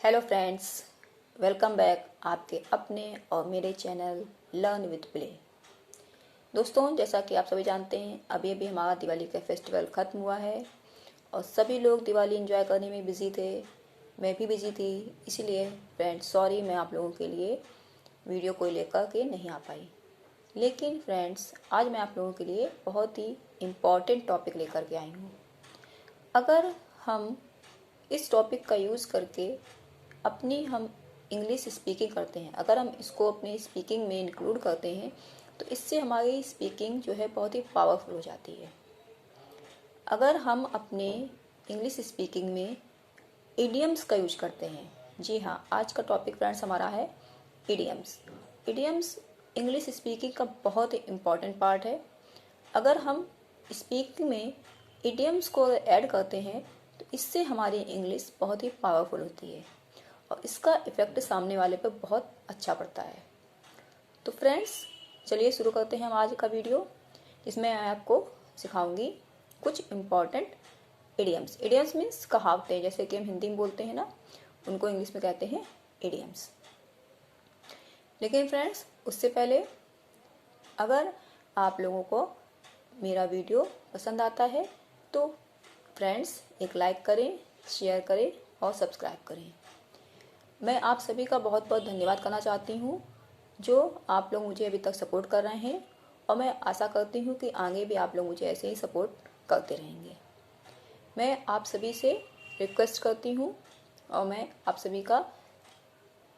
Hello friends, welcome back आपके अपने और मेरे चैनल लर्न विद प्ले। दोस्तों, जैसा कि आप सभी जानते हैं, अभी हमारा दिवाली का फेस्टिवल ख़त्म हुआ है और सभी लोग दिवाली एंजॉय करने में बिज़ी थे। मैं भी बिज़ी थी, इसीलिए फ्रेंड्स सॉरी मैं आप लोगों के लिए वीडियो को लेकर के नहीं आ पाई। लेकिन फ्रेंड्स, आज मैं आप लोगों के लिए बहुत ही इम्पॉर्टेंट टॉपिक लेकर के आई हूँ। अगर हम इस टॉपिक का यूज़ करके हम इंग्लिश स्पीकिंग करते हैं, अगर हम इसको अपनी स्पीकिंग में इंक्लूड करते हैं तो इससे हमारी स्पीकिंग जो है बहुत ही पावरफुल हो जाती है। अगर हम अपने इंग्लिश स्पीकिंग में इडियम्स का यूज करते हैं, जी हाँ, आज का टॉपिक फ्रेंड्स हमारा है इडियम्स। इडियम्स इंग्लिश स्पीकिंग का बहुत ही इम्पॉर्टेंट पार्ट है। अगर हम स्पीकिंग में इडियम्स को ऐड करते हैं तो इससे हमारी इंग्लिश बहुत ही पावरफुल होती है और इसका इफेक्ट सामने वाले पर बहुत अच्छा पड़ता है। तो फ्रेंड्स, चलिए शुरू करते हैं हम आज का वीडियो, जिसमें मैं आपको सिखाऊंगी कुछ इम्पॉर्टेंट इडियम्स। इडियम्स मीन्स कहावतें, जैसे कि हम हिंदी में बोलते हैं ना, उनको इंग्लिश में कहते हैं इडियम्स। लेकिन फ्रेंड्स, उससे पहले अगर आप लोगों को मेरा वीडियो पसंद आता है तो फ्रेंड्स एक लाइक करें, शेयर करें और सब्सक्राइब करें। मैं आप सभी का बहुत बहुत धन्यवाद करना चाहती हूँ जो आप लोग मुझे अभी तक सपोर्ट कर रहे हैं, और मैं आशा करती हूँ कि आगे भी आप लोग मुझे ऐसे ही सपोर्ट करते रहेंगे। मैं आप सभी से रिक्वेस्ट करती हूँ और मैं आप सभी का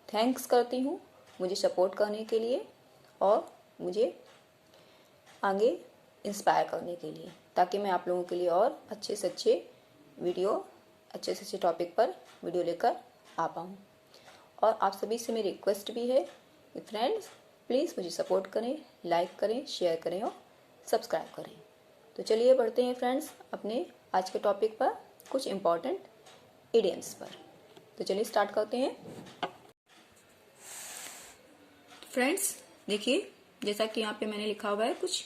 थैंक्स करती हूँ मुझे सपोर्ट करने के लिए और मुझे आगे इंस्पायर करने के लिए, ताकि मैं आप लोगों के लिए और अच्छे से अच्छे वीडियो, अच्छे से अच्छे टॉपिक पर वीडियो लेकर आ पाऊँ। और आप सभी से मेरी रिक्वेस्ट भी है कि फ्रेंड्स प्लीज़ मुझे सपोर्ट करें, लाइक करें, शेयर करें और सब्सक्राइब करें। तो चलिए बढ़ते हैं फ्रेंड्स अपने आज के टॉपिक पर, कुछ इम्पॉर्टेंट इडियम्स पर। तो चलिए स्टार्ट करते हैं। फ्रेंड्स देखिए, जैसा कि यहाँ पे मैंने लिखा हुआ है कुछ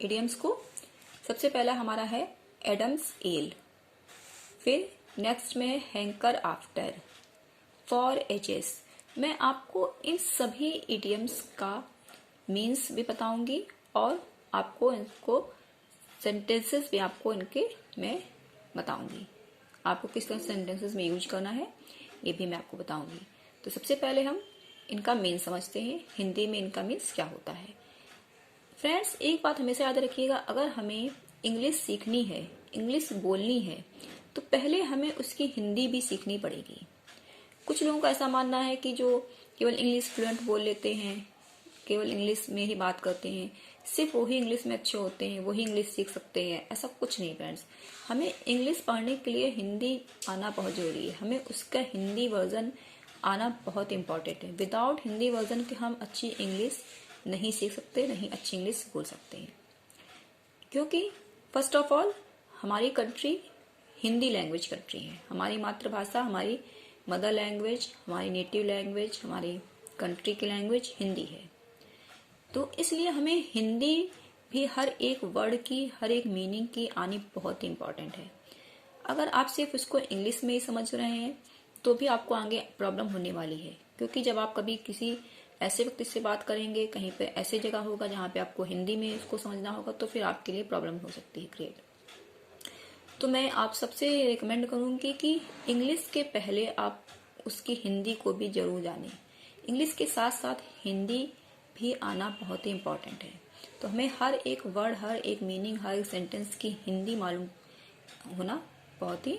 इडियम्स को। सबसे पहला हमारा है एडम्स एल, फिर नेक्स्ट में हैंकर आफ्टर, फॉर एजेस। मैं आपको इन सभी इडियम्स का मीन्स भी बताऊंगी और आपको इनको सेंटेंसेस भी आपको इनके मैं बताऊंगी। आपको किस तरह सेंटेंसेस में यूज करना है ये भी मैं आपको बताऊंगी। तो सबसे पहले हम इनका मीन समझते हैं, हिंदी में इनका मीन्स क्या होता है। फ्रेंड्स एक बात हमेशा याद रखिएगा, अगर हमें इंग्लिश सीखनी है, इंग्लिश बोलनी है, तो पहले हमें उसकी हिंदी भी सीखनी पड़ेगी। कुछ लोगों का ऐसा मानना है कि जो केवल इंग्लिश फ्लुएंट बोल लेते हैं, केवल इंग्लिश में ही बात करते हैं, सिर्फ वही इंग्लिश में अच्छे होते हैं, वही इंग्लिश सीख सकते हैं। ऐसा कुछ नहीं फ्रेंड्स। हमें इंग्लिश पढ़ने के लिए हिंदी आना बहुत जरूरी है, हमें उसका हिंदी वर्जन आना बहुत इंपॉर्टेंट है। विदाउट हिंदी वर्जन के हम अच्छी इंग्लिश नहीं सीख सकते, नहीं अच्छी इंग्लिश बोल सकते हैं। क्योंकि फर्स्ट ऑफ ऑल हमारी कंट्री हिंदी लैंग्वेज कंट्री है, हमारी मातृभाषा, हमारी मदर लैंग्वेज, हमारी नेटिव लैंग्वेज, हमारी कंट्री की लैंग्वेज हिंदी है। तो इसलिए हमें हिंदी भी हर एक वर्ड की, हर एक मीनिंग की आनी बहुत इंपॉर्टेंट है। अगर आप सिर्फ उसको इंग्लिश में ही समझ रहे हैं तो भी आपको आगे प्रॉब्लम होने वाली है, क्योंकि जब आप कभी किसी ऐसे व्यक्ति से बात करेंगे, कहीं पे ऐसी जगह होगा जहाँ पे आपको हिंदी में उसको समझना होगा, तो फिर आपके लिए प्रॉब्लम हो सकती है क्रिएट। तो मैं आप सबसे रिकमेंड करूंगी कि इंग्लिश के पहले आप उसकी हिंदी को भी जरूर जानें। इंग्लिश के साथ साथ हिंदी भी आना बहुत ही इम्पोर्टेंट है। तो हमें हर एक वर्ड, हर एक मीनिंग, हर एक सेंटेंस की हिंदी मालूम होना बहुत ही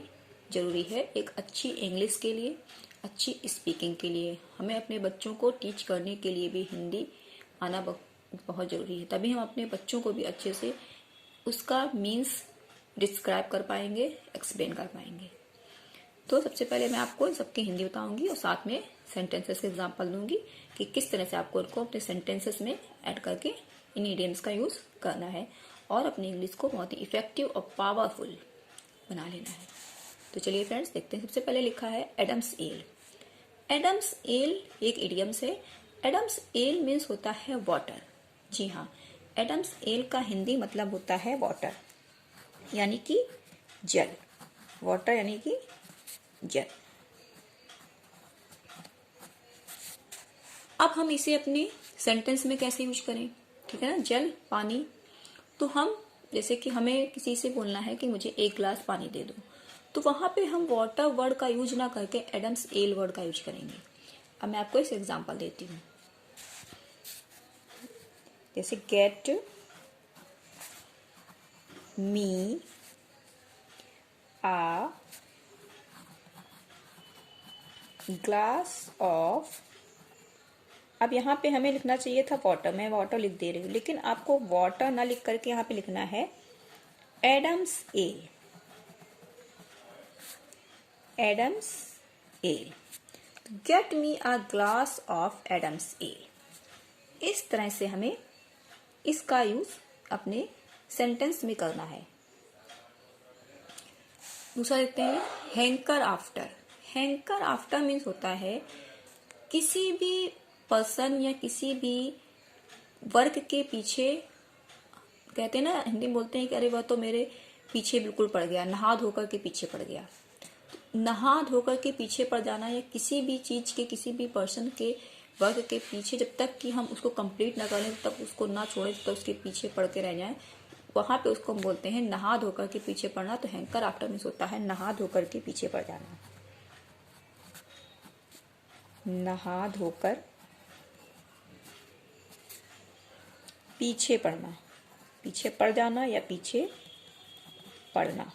जरूरी है। एक अच्छी इंग्लिश के लिए, अच्छी स्पीकिंग के लिए, हमें अपने बच्चों को टीच करने के लिए भी हिंदी आना बहुत जरूरी है। तभी हम अपने बच्चों को भी अच्छे से उसका मीन्स डिस्क्राइब कर पाएंगे, एक्सप्लेन कर पाएंगे। तो सबसे पहले मैं आपको इन सबकी हिंदी बताऊंगी और साथ में सेंटेंसेस के एग्जांपल दूंगी कि किस तरह से आपको इनको अपने सेंटेंसेस में ऐड करके इन इडियम्स का यूज करना है और अपनी इंग्लिश को बहुत ही इफेक्टिव और पावरफुल बना लेना है। तो चलिए फ्रेंड्स देखते हैं। सबसे पहले लिखा है एडम्स एल। एडम्स एल एक इडियम्स है। एडम्स एल मीन्स होता है वाटर। जी हाँ, एडम्स एल का हिंदी मतलब होता है वाटर, यानी कि जल। वाटर यानी कि जल। अब हम इसे अपने सेंटेंस में कैसे यूज करें, ठीक है ना। जल, पानी, तो हम जैसे कि हमें किसी से बोलना है कि मुझे 1 गिलास पानी दे दो, तो वहां पे हम वाटर वर्ड का यूज ना करके एडम्स एल वर्ड का यूज करेंगे। अब मैं आपको इस एग्जांपल देती हूँ, जैसे get me a glass of, अब यहाँ पे हमें लिखना चाहिए था वाटर, मैं वाटर लिख दे रही हूँ, लेकिन आपको वाटर ना लिख करके यहाँ पे लिखना है Adam's ale, Adam's ale. Get me a glass of Adam's ale. इस तरह से हमें इसका यूज अपने सेंटेंस में करना है। दूसरा देखते हैं, hanker after. Hanker after means होता है किसी भी पर्सन या किसी भी वर्क के पीछे, कहते हैं ना, हिंदी में बोलते हैं कि अरे वह तो मेरे पीछे बिल्कुल पड़ गया, नहा धोकर के पीछे पड़ गया। नहा धोकर के पीछे पड़ जाना या किसी भी चीज के, किसी भी पर्सन के वर्क के पीछे जब तक कि हम उसको कंप्लीट ना कर लें, तब तक उसको ना छोड़े, तब तक उसके पीछे पड़ के रह जाए, वहां पे उसको हम बोलते हैं नहा धोकर के पीछे पड़ना। तो हैंकर आफ्टर मीन्स होता है नहा धोकर के पीछे पड़ जाना, नहा धोकर पीछे पड़ना, पीछे पड़ जाना या पीछे पड़ना।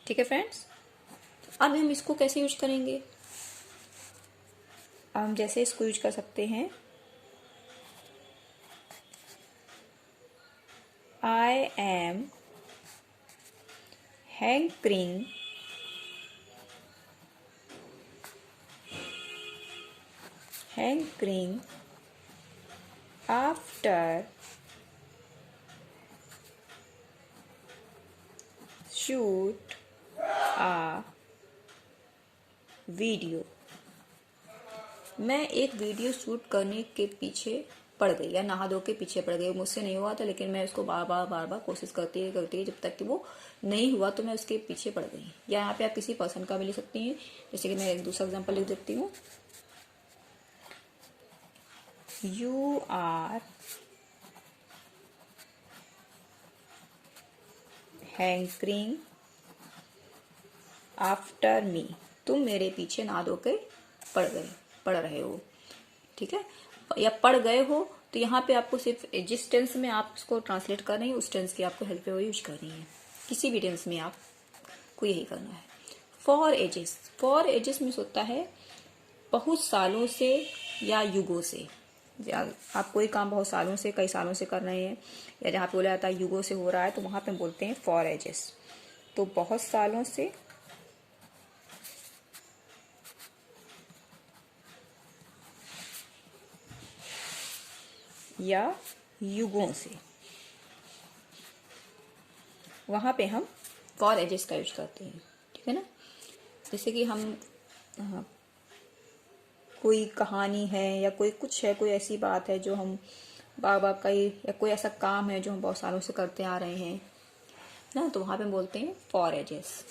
ठीक है फ्रेंड्स, अब हम इसको कैसे यूज करेंगे। हम जैसे इसको यूज कर सकते हैं, I am hankering after shoot a video. मैं एक वीडियो शूट करने के पीछे पड़ गई या नहा धो के पीछे पड़ गई। मुझसे नहीं हुआ था, लेकिन मैं उसको बार बार कोशिश करती है जब तक कि वो नहीं हुआ, तो मैं उसके पीछे पड़ गई। या यहाँ पे आप किसी पर्सन का भी लिख सकती हैं, जैसे कि मैं एक दूसरा एग्जांपल लिख देती हूँ, you are hankering after me, तुम मेरे पीछे नहा धो के पड़ रहे हो। ठीक है, या पड़ गए हो, तो यहाँ पे आपको सिर्फ जिस टेंस में आप उसको ट्रांसलेट कर रहे हैं उस टेंस की आपको हेल्प यूज करनी है। किसी भी टेंस में आपको यही करना है। For ages, for ages means होता है बहुत सालों से या युगों से। आप कोई काम बहुत सालों से, कई सालों से कर रहे हैं, या जहाँ पे बोला जाता है युगों से हो रहा है, तो वहां पे बोलते हैं फॉर एजेस। तो बहुत सालों से या युगों से, वहां पे हम फॉर एजेस का यूज करते हैं। ठीक है ना, जैसे कि हम कोई कहानी है या कोई कुछ है, कोई ऐसी बात है जो हम बाबा कई, या कोई ऐसा काम है जो हम बहुत सालों से करते आ रहे हैं ना, तो वहां पे बोलते हैं फॉर एजेस।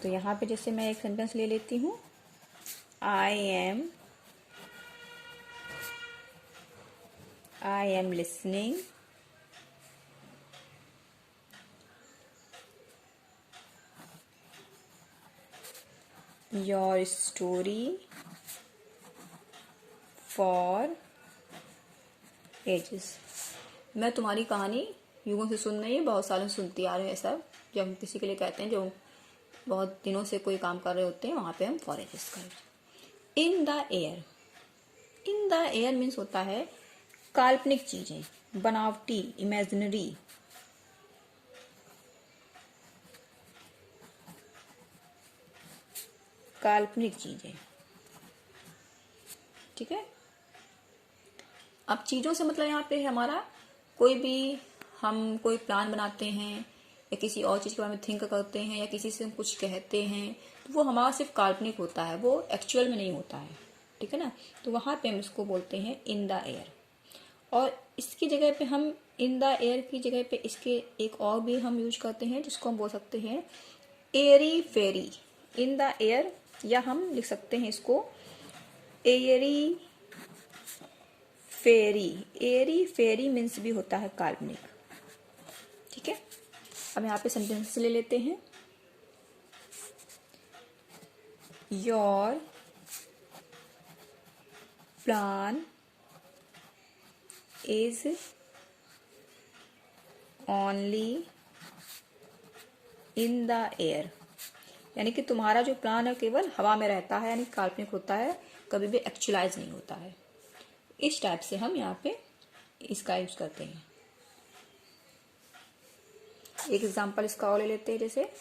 तो यहाँ पे जैसे मैं एक सेंटेंस ले लेती हूँ, I am listening your story for ages। मैं तुम्हारी कहानी युगों से सुन रही है, बहुत सालों से सुनती आ रहे हैं। ऐसा जब हम किसी के लिए कहते हैं जो बहुत दिनों से कोई काम कर रहे होते हैं, वहां पे हम फॉर एजेस का use. In the air, in the air means होता है काल्पनिक चीजें, बनावटी, इमेजिनरी। काल्पनिक चीजें। ठीक है, अब चीजों से मतलब यहाँ पे है हमारा कोई भी, हम कोई प्लान बनाते हैं या किसी और चीज के बारे में थिंक करते हैं या किसी से हम कुछ कहते हैं, तो वो हमारा सिर्फ काल्पनिक होता है, वो एक्चुअल में नहीं होता है। ठीक है ना, तो वहां पे हम इसको बोलते हैं इन द एयर। और इसकी जगह पे हम इन द एयर की जगह पे इसके एक और भी हम यूज करते हैं, जिसको हम बोल सकते हैं एरी फेरी। इन द एयर, या हम लिख सकते हैं इसको एयरी फेरी, एयरी फेरी मीन्स भी होता है काल्पनिक। ठीक है, अब यहाँ पे सेंटेंस ले लेते हैं। Your plan is only in the air, यानी कि तुम्हारा जो प्लान है केवल हवा में रहता है, यानी काल्पनिक होता है, कभी भी एक्चुअलाइज नहीं होता है। इस टाइप से हम यहाँ पे इसका यूज करते हैं। एक एग्जांपल इसका और ले लेते हैं, जैसे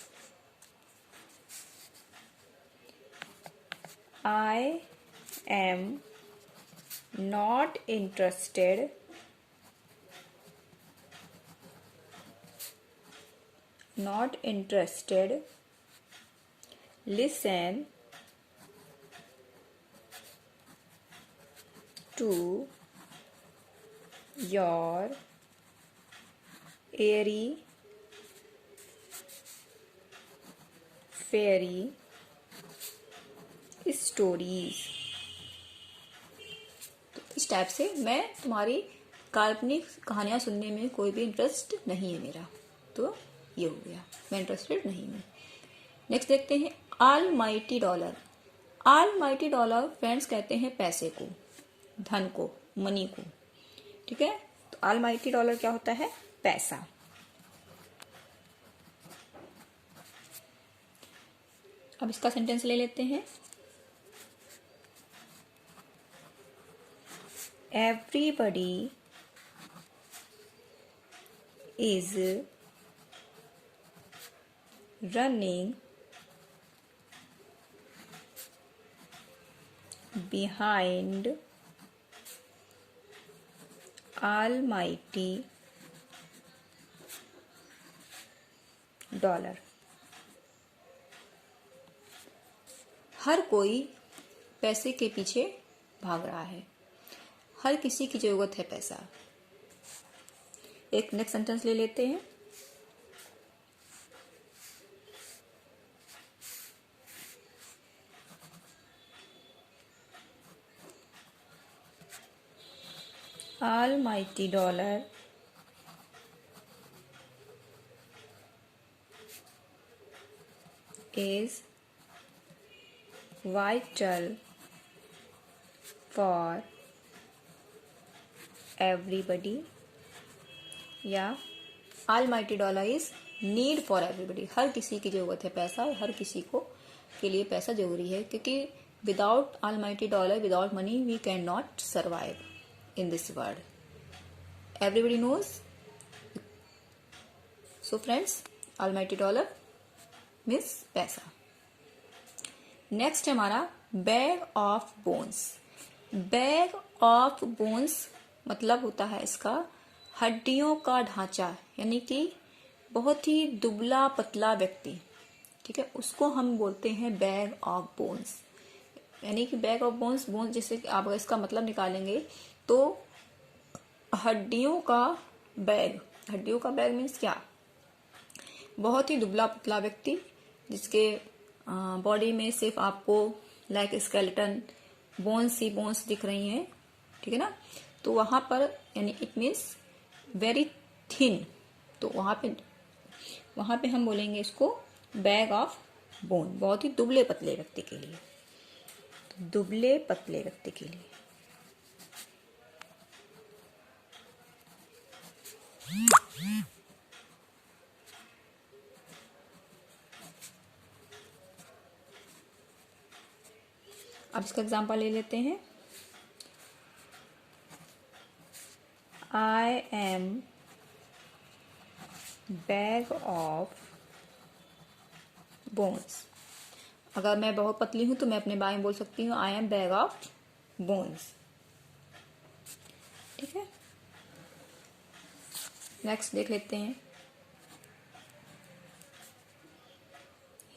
I am not interested listen to your airy fairy stories। तो इस टाइप से मैं तुम्हारी काल्पनिक कहानियां सुनने में कोई भी इंटरेस्ट नहीं है मेरा, तो ये हो गया, मैं इंटरेस्टेड नहीं हूँ। नेक्स्ट देखते हैं almighty dollar. Almighty dollar friends कहते हैं पैसे को, धन को, मनी को। ठीक है, तो ऑलमाइटी डॉलर क्या होता है? पैसा। अब इसका सेंटेंस ले लेते हैं। Everybody is running behind almighty dollar। हर कोई पैसे के पीछे भाग रहा है, हर किसी की जरूरत है पैसा। एक नेक्स्ट सेंटेंस ले लेते हैं। Almighty dollar is vital for everybody, या Almighty dollar is need for everybody। हर किसी की जरूरत है पैसा, हर किसी को के लिए पैसा जरूरी है, क्योंकि without Almighty dollar, without money we can not survive in this world. Everybody knows. So friends, almighty dollar means पैसा। नेक्स्ट है हमारा bag of bones. Bag of bones मतलब होता है इसका हड्डियों का ढांचा, यानी कि बहुत ही दुबला पतला व्यक्ति। ठीक है, उसको हम बोलते हैं बैग ऑफ बोन्स। यानी कि बैग ऑफ बोन्स, बोन्स जैसे कि आप इसका मतलब निकालेंगे तो हड्डियों का बैग। हड्डियों का बैग मीन्स क्या? बहुत ही दुबला पतला व्यक्ति जिसके बॉडी में सिर्फ आपको लाइक स्केलेटन बोन्स ही बोन्स दिख रही हैं। ठीक है ना, तो वहां पर यानी इट मीन्स वेरी थिन, तो वहां पे हम बोलेंगे इसको बैग ऑफ बोन, बहुत ही दुबले पतले व्यक्ति के लिए। दुबले पतले व्यक्ति के लिए। अब इसका एग्जांपल ले लेते हैं। I am bag of bones. अगर मैं बहुत पतली हूं तो मैं अपने बारे में बोल सकती हूँ I am bag of bones. ठीक है, नेक्स्ट देख लेते हैं।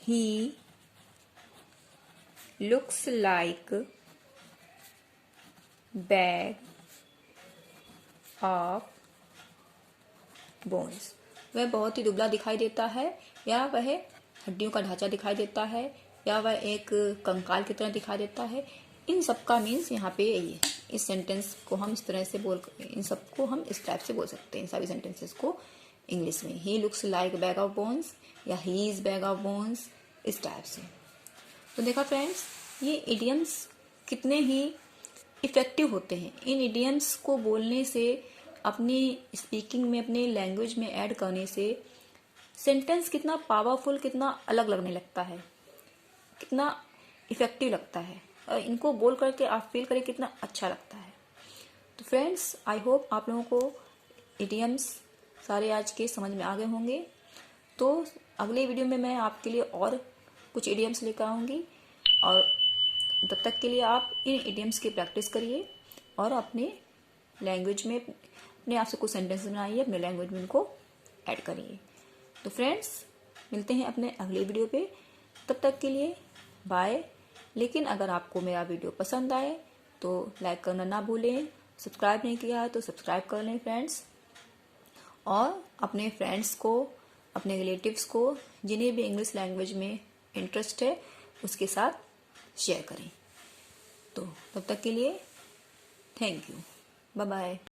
ही looks like bag of bones. वह बहुत ही दुबला दिखाई देता है, या वह हड्डियों का ढांचा दिखाई देता है, या वह एक कंकाल की तरह दिखाई देता है। इन सब का मीन्स यहाँ पे यही है। इस सेंटेंस को हम इस तरह से इन सबको हम इस टाइप से बोल सकते हैं, इन सभी सेंटेंसेस को इंग्लिश में। He looks like bag of bones या he is bag of bones, इस टाइप से। तो देखा फ्रेंड्स, ये इडियम्स कितने ही इफेक्टिव होते हैं। इन इडियम्स को बोलने से, अपनी स्पीकिंग में, अपने लैंग्वेज में ऐड करने से सेंटेंस कितना पावरफुल, कितना अलग लगने लगता है, कितना इफेक्टिव लगता है, और इनको बोल करके आप फील करें कितना अच्छा लगता है। तो फ्रेंड्स, आई होप आप लोगों को इडियम्स सारे आज के समझ में आ गए होंगे। तो अगले वीडियो में मैं आपके लिए और कुछ इडियम्स लेकर आऊँगी, और तब तक के लिए आप इन इडियम्स की प्रैक्टिस करिए और अपने लैंग्वेज में अपने आप से कुछ सेंटेंस बनाइए, अपने लैंग्वेज में इनको ऐड करिए। तो फ्रेंड्स, मिलते हैं अपने अगले वीडियो पे, तब तक के लिए बाय। लेकिन अगर आपको मेरा वीडियो पसंद आए तो लाइक करना ना भूलें, सब्सक्राइब नहीं किया है तो सब्सक्राइब कर लें फ्रेंड्स, और अपने फ्रेंड्स को, अपने रिलेटिव्स को, जिन्हें भी इंग्लिश लैंग्वेज में इंटरेस्ट है उसके साथ शेयर करें। तो तब तक के लिए थैंक यू, बाय बाय।